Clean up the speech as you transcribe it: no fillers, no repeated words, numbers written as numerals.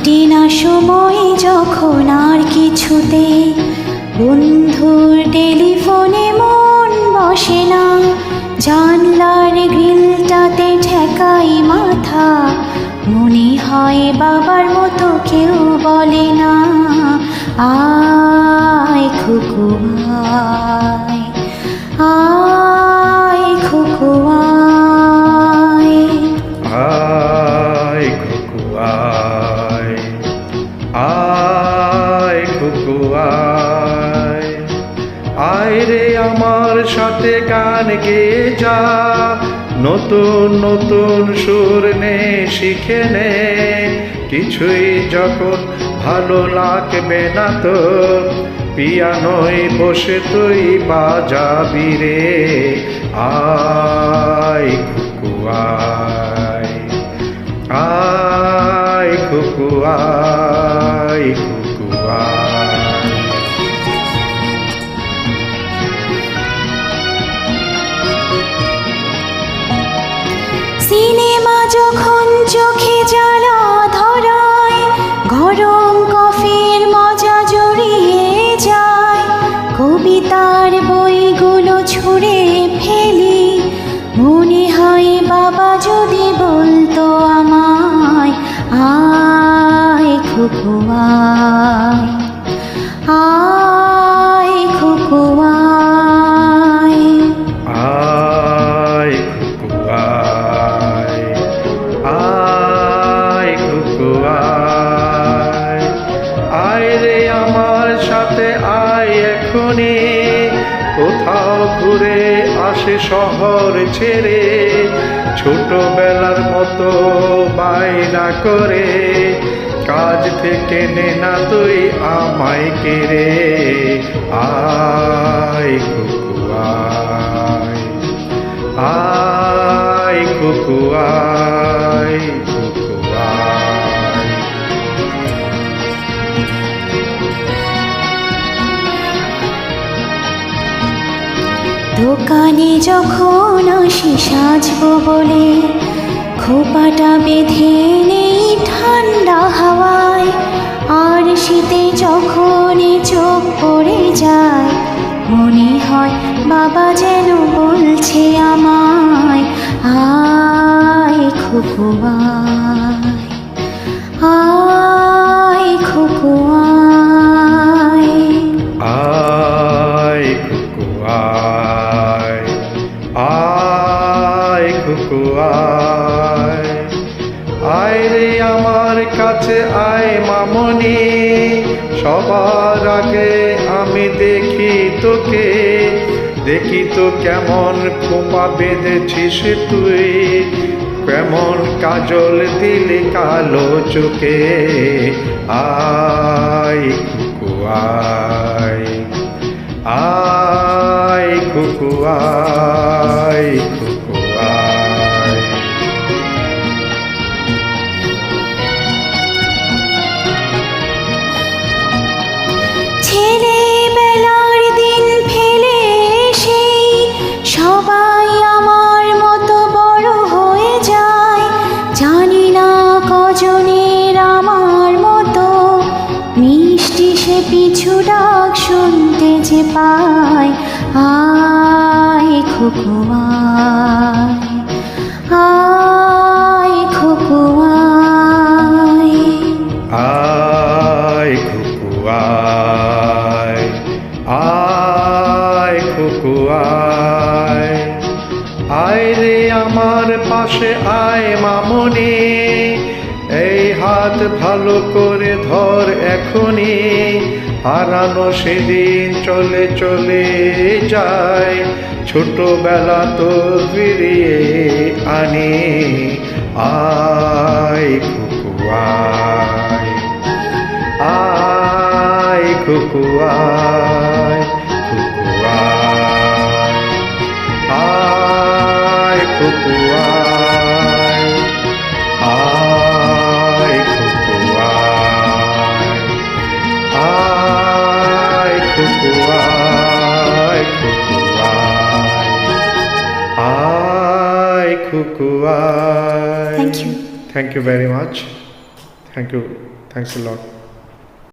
কাটে না সময় যখন আর কিছুতে, বন্ধুর টেলিফোনে মন বসে না, জানলার গ্রিলটাতে ঠেকাই মাথা, মনে হয় বাবার মতো কেউ বলে না, আয় খুকু আয়, আয় খুকু আয়। আয় খুকু আয়, আয় খুকু আয়, আয় রে আমার সাথে গান গেয়ে যা, নতুন নতুন সুর নে শিখে নে, কিছুই যখন ভালো লাগবে না তো, পিয়ানোয় বসে তুই বাজাবি রে, আয় খুকু আয়, আয় খুকু আয়, খুকু আয়। সিনেমা যখন চোখে জ্বালা ধরায়, গরম কফির মজা জড়িয়ে যায়, কবিতার বইগুলো ছুঁড়ে ফেলি, মনে হয় বাবা যদি বলতো আমায়, আয় খুকু আয়, আয় খুকু আয়। আয় খুকু আয়, আয় খুকু আয়, আয় রে আমার সাথে আয় এখনি, কোথাও ঘুরে আসে শহর ছেড়ে, ছোটবেলার মতো বায়না করে, কাজ থেকে নে না তুই আমায় কেড়ে, আয় খুকু আয়, আয় খুকু আয়, খুকু আয়। দোকানে যখন আসি সাজবো বলে, খোপাটা বেঁধে নেই ঠান্ডা হাওয়ায়, আর শীতে যখন চোখ পড়ে যায়, মনে হয় বাবা যেন বলছে আমায়, আয় খুকু আয়, আয় খুকু আয়। আয় খুকু আয়, আয় খুকু আয়, আয় রে আমার কাছে আয় মামনি, সবার আগে আমি দেখি তোকে, দেখি তো কেমন খোপা বেঁধেছিস তুই, কেমন কাজল দিলে কালো চোখে, আয় খুকু আয়, আয় খুকু আয়, খুকু আয়। ছেলেবেলার দিন ফেলে সেই সবাই আমার মতো বড় হয়ে যায়, জানি না কজনের আমার মতো মিষ্টি সে পিছু ডাক শুনতে যে পায়, আয় খুকু আয়, আয় খুকু আয়। আয় খুকু আয়, আয় খুকু আয়, আয় রে আমার পাশে আয় মামনি, এই হাত ভালো করে ধর এখনি, হারানো সেদিন চলে চলে যায়, ছোটবেলা তো ফিরিয়ে আনি, আয় খুকু আয়, আয় খুকু আয়, খুকু আয়, আয় খুকু আয়, আয় খুকু আয়, আয় খুকু আয়, খুকু আয়, আয় খুকু আয়। Thank you. Thank you very much. Thank you. Thanks a lot.